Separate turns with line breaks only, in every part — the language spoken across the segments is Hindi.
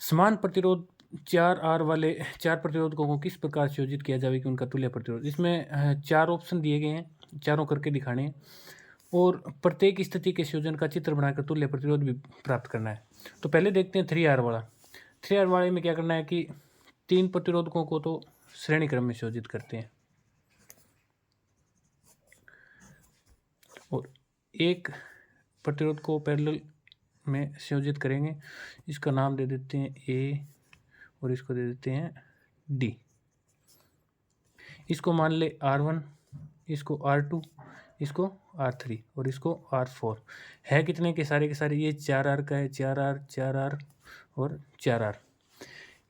समान प्रतिरोध 4R वाले 4 प्रतिरोधकों को किस प्रकार संयोजित किया जावे कि उनका तुल्य प्रतिरोध। इसमें 4 ऑप्शन दिए गए हैं, चारों करके दिखाने हैं और प्रत्येक स्थिति के संयोजन का चित्र बनाकर तुल्य प्रतिरोध भी प्राप्त करना है। तो पहले देखते हैं 3R वाला। 3R वाले में क्या करना है कि 3 प्रतिरोधकों को तो श्रेणी क्रम में संयोजित करते हैं और एक प्रतिरोध को पैरेलल में संयोजित करेंगे। इसका नाम दे देते हैं ए और इसको दे देते हैं डी। इसको मान ले R1, इसको R2, इसको R3 और इसको R4। है कितने के सारे ये 4R का है, 4R 4R और 4R।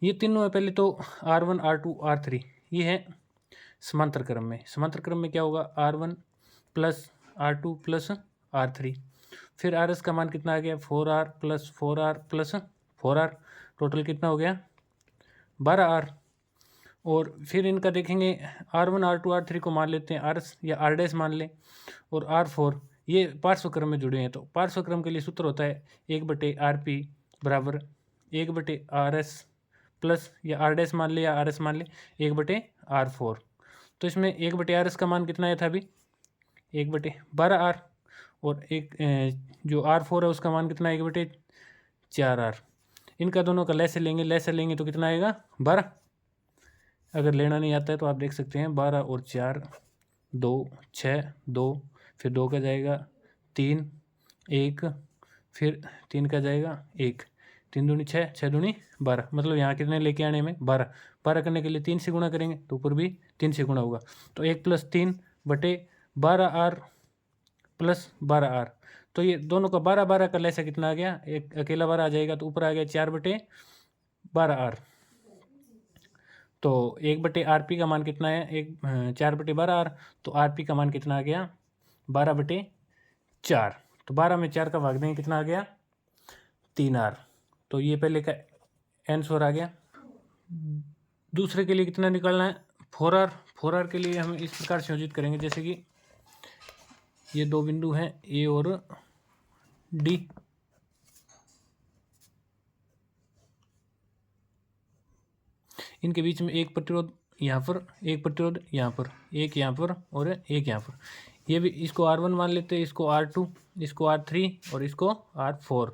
ये तीनों है। पहले तो R1 R2 R3 ये है समांतर क्रम में। समांतर क्रम में क्या होगा, R1 plus R2 plus R3। फिर RS का मान कितना आ गया, 4R plus 4R plus 4R। Total कितना हो गया, 12R। और फिर इनका देखेंगे R1 R2 R3 को मान लेते हैं RS या R डैश मान लें और R4 ये पार्श्व क्रम में जुड़े हैं। तो पार्श्व क्रम के लिए सूत्र होता है 1/RP बराबर 1/RS प्लस या R डैश मान ले या RS मान ले 1/R4। तो इसमें 1/RS का मान कितना आया था अभी, 1/12R और एक जो R4 है उसका मान कितना है, 1/4R। इनका दोनों का लेसे लेंगे तो कितना आएगा, 12। अगर लेना नहीं आता है तो आप देख सकते हैं 12 और 4 2 6 2 फिर 2 का जाएगा 3 1 फिर 3 का जाएगा 1 3 दूनी 6 6 दूनी 12। मतलब यहाँ कितने लेके आने में 12। 12 करने के लिए 3 से गुणा करेंगे तो ऊपर भी 3 से गुणा होगा। तो 1 + 3/12R प्लस 12R। तो ये दोनों का 12 का लेसा कितना आ गया, एक अकेला 12 आ जाएगा तो ऊपर आ गया 4/12R। तो 1/RP का मान कितना है, 4/12R। तो RP का मान कितना आ गया, 12/4। तो 12 में 4 का भाग देंगे कितना आ गया, 3R। तो ये पहले का आंसर आ गया। दूसरे के लिए कितना निकालना है, 4R। 4R के लिए हम इस प्रकार संयोजित करेंगे जैसे कि ये दो बिंदु हैं ए और डी। इनके बीच में एक प्रतिरोध यहाँ पर, एक प्रतिरोध यहाँ पर, एक यहाँ पर और एक यहाँ पर। ये भी इसको R1 मान लेते हैं, इसको R2, इसको R3 और इसको R4।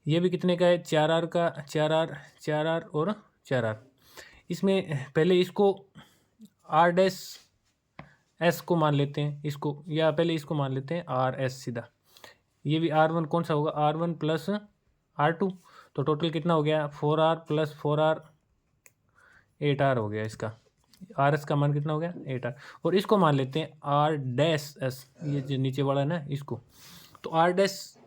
ये भी कितने का है, 4R का, 4R 4R और 4R। इसमें पहले इसको R डैश S को मान लेते हैं, इसको या पहले इसको मान लेते हैं RS सीधा। ये भी R1 कौन सा होगा, R1 प्लस R2। तो टोटल कितना हो गया, 4R प्लस 4R 8R हो गया। इसका RS का मान कितना हो गया, 8R। और इसको मान लेते हैं R डैश S, ये जो नीचे वाला है ना इसको। तो R डैश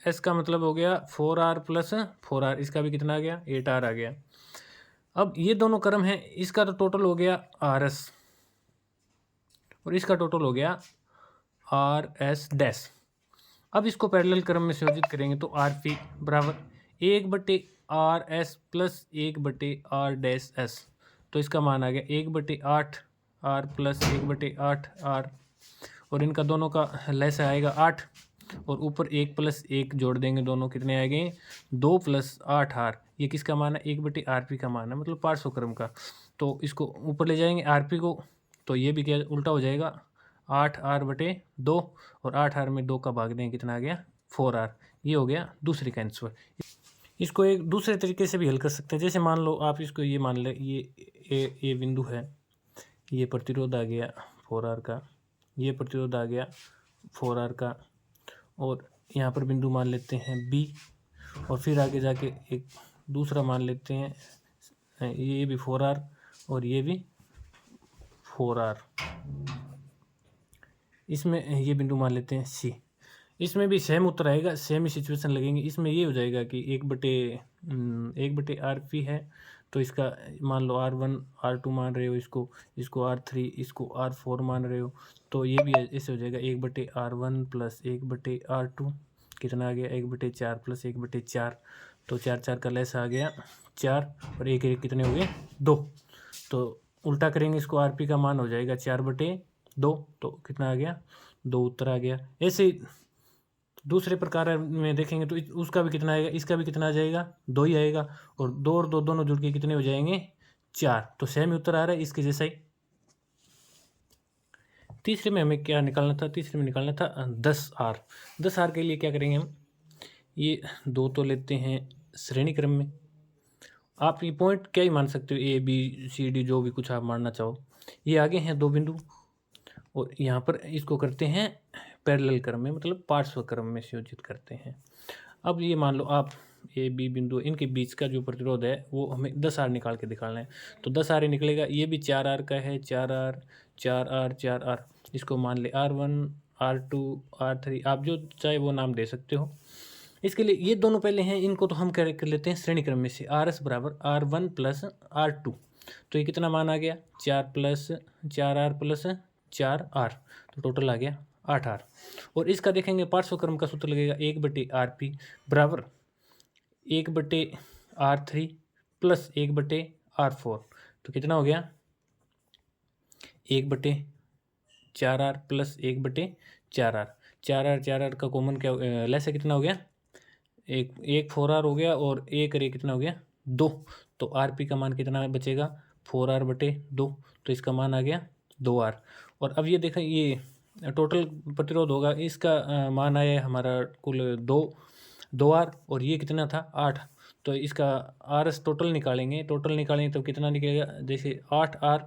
S का मतलब हो गया 4R प्लस 4R। इसका भी कितना आ गया, 8R आ गया। अब ये दोनों क्रम हैं, इसका तो टोटल हो गया RS और इसका टोटल हो गया RS डैश। अब इसको पैरेलल क्रम में संयोजित करेंगे तो RP बराबर 1/RS plus 1/R dash S। तो इसका मान आ गया 1/8R प्लस 1/8R। और इनका दोनों का लैसा आएगा 8 और ऊपर 1 + 1 जोड़ देंगे, दोनों कितने आएंगे, 2 + 8R। ये किसका मान है, 1/RP का मान है, मतलब पार्श्व क्रम का। तो इसको ऊपर ले जाएंगे RP को, तो ये भी क्या उल्टा हो जाएगा, 8R/2 और 8R में 2 का भाग देंगे कितना आ गया, 4R। ये हो गया दूसरे का आंसर। इसको एक दूसरे तरीके से भी हल कर सकते हैं। जैसे मान लो आप इसको ये मान लें, ये बिंदु है, ये प्रतिरोध आ गया 4R का, ये प्रतिरोध आ गया 4R का, और यहाँ पर बिंदु मान लेते हैं B। और फिर आगे जाके एक दूसरा मान लेते हैं, ये भी 4R और ये भी 4R। इसमें ये बिंदु मान लेते हैं C। इसमें भी सेम उत्तर आएगा, सेम ही सिचुएशन लगेंगे। इसमें ये हो जाएगा कि 1/RP है, तो इसका मान लो R1 R2 मान रहे हो, इसको R3 इसको R4 मान रहे हो, तो ये भी ऐसे हो जाएगा 1/R1 प्लस 1/R2 कितना आ गया, 1/4 प्लस 1/4। तो 4 4 का लेस आ गया 4 और 1 1 कितने हो गए, 2। तो उल्टा करेंगे इसको, RP का मान हो जाएगा 4/2। तो कितना आ गया, 2 उत्तर आ गया। ऐसे दूसरे प्रकार में देखेंगे तो उसका भी कितना आएगा, इसका भी कितना आ जाएगा, 2 ही आएगा, और 2 और 2 दोनों जुड़ के कितने हो जाएंगे, 4। तो सेम ही उत्तर आ रहा है इसके जैसा ही। तीसरे में हमें क्या निकालना था, तीसरे में निकालना था 10R। 10R के लिए क्या करेंगे हम, ये 2 तो लेते हैं श्रेणी क्रम में। आप ये पॉइंट क्या ही मान सकते हो, A B C D जो भी कुछ आप मानना चाहो। ये आगे हैं 2 बिंदु, और यहाँ पर इसको करते हैं पैरेलल क्रम में, मतलब पार्श्व क्रम में संयोजित करते हैं। अब ये मान लो आप A B बिंदु, इनके बीच का जो प्रतिरोध है वो हमें 10R निकाल के दिखाना है। तो 10R निकलेगा, ये भी 4R का है, 4R 4R 4R, इसको मान ले R1 R2 R3, आप जो चाहे वो नाम दे सकते हो। इसके लिए ये दोनों पहले हैं, इनको तो हम कर लेते हैं श्रेणी क्रम में से। RS बराबर R1 प्लस R2, तो ये कितना मान आ गया, 4 प्लस 4R प्लस 4R, तो टोटल आ गया 8R। और इसका देखेंगे पार्श्व क्रम का सूत्र लगेगा 1/RP बराबर 1/R3 प्लस 1/R4, तो कितना हो गया, 1/4R प्लस 1/4R। 4R का कॉमन क्या लेसे कितना हो गया, एक 4R हो गया, और एक रे कितना हो गया, 2। तो RP का मान कितना बचेगा, 4R/2, तो इसका मान आ गया 2R। और अब ये देखा, ये टोटल प्रतिरोध होगा, इसका मान आया हमारा कुल 2R, और ये कितना था 8। तो इसका RS टोटल निकालेंगे तो कितना निकलेगा, जैसे 8R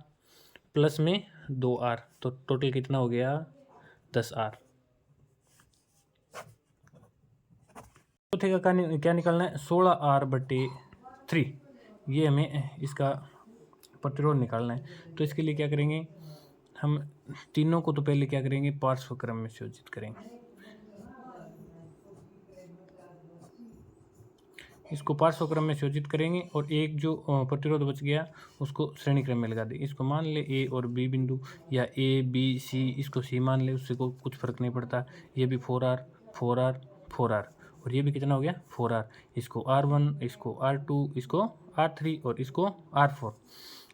प्लस में 2R, तो टोटल कितना हो गया, 10R। चौथे का क्या निकालना है, 16R/3, ये हमें इसका प्रतिरोध निकालना है। तो इसके लिए क्या करेंगे, हम तीनों को तो पहले क्या करेंगे, पार्श्व क्रम में संयोजित करेंगे। इसको पार्श्व क्रम में संयोजित करेंगे, और एक जो प्रतिरोध बच गया उसको श्रेणी क्रम में लगा दें। इसको मान ले A और B बिंदु, या A B C, इसको C मान ले, उससे को कुछ फर्क नहीं पड़ता। ये भी 4R 4R 4R, और ये भी कितना हो गया, 4R। इसको R1, इसको R2, इसको R3, और इसको R4।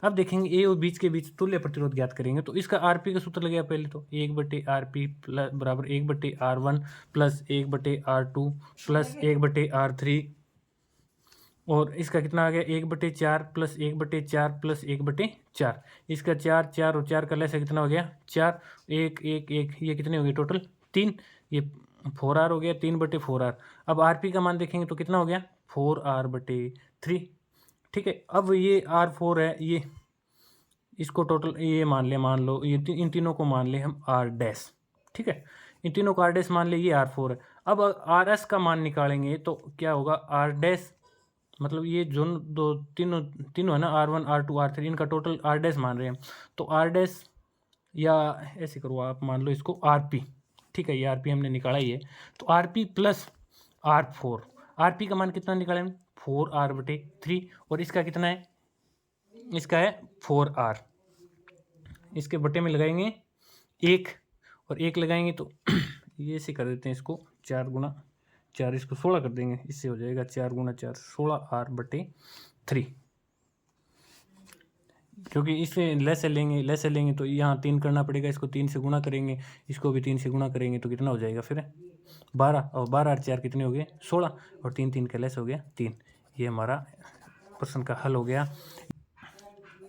अब देखेंगे A और बीच के बीच तुल्य प्रतिरोध ज्ञात करेंगे, तो इसका RP का सूत्र लगेगा पहले तो 1/RP बराबर 1/R1 plus 1/R2 plus 1/R3, और इसका कितना आ गया, 1/4 प्लस 1/4 प्लस 1/4। इसका 4 और 4 का लेसा कितना हो गया, 4 1 1 1, ये कितने हो गए टोटल 3, ये 4R हो गया, 3/4R। अब RP का मान देखेंगे तो कितना हो गया, 4R/3। ठीक है, अब ये R4 है, ये इसको टोटल ये मान लो ये इन तीनों को मान ले हम R'। ठीक है, इन तीनों को R' मान ले, ये R4 है। अब RS का मान निकालेंगे तो क्या होगा, R', मतलब ये जो तीनों है ना, R1 R2 R3, इनका टोटल R' मान रहे हैं। तो R', या ऐसे करो आप, मान लो इसको RP। ठीक है, ये RP हमने निकाला ही है, तो RP प्लस R4। RP का मान कितना निकालें, 4R/3, और इसका कितना है, इसका है 4R। इसके बटे में लगाएंगे 1, और 1 लगाएंगे तो ये ऐसे कर देते हैं, इसको 4 गुना 4, इसको 16 कर देंगे, इससे हो जाएगा 4 गुना 4 16R/3। क्योंकि इससे लेसे लेंगे तो यहाँ 3 करना पड़ेगा, इसको 3 से गुणा करेंगे, इसको भी 3 से गुणा करेंगे, तो कितना हो जाएगा फिर 12, और 12 और 4 कितने हो गए 16, और 3 3 का लेस हो गया 3। ये हमारा प्रश्न का हल हो गया।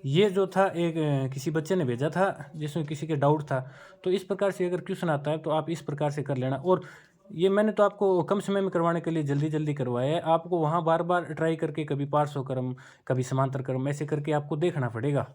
ये जो था एक किसी बच्चे ने भेजा था जिसमें किसी के डाउट था, तो इस प्रकार से अगर क्वेश्चन आता है तो आप इस प्रकार से कर लेना। और ये मैंने तो आपको कम समय में करवाने के लिए जल्दी करवाया है, आपको वहाँ बार बार ट्राई करके कभी पार्श्व क्रम कभी समांतर क्रम ऐसे करके आपको देखना पड़ेगा।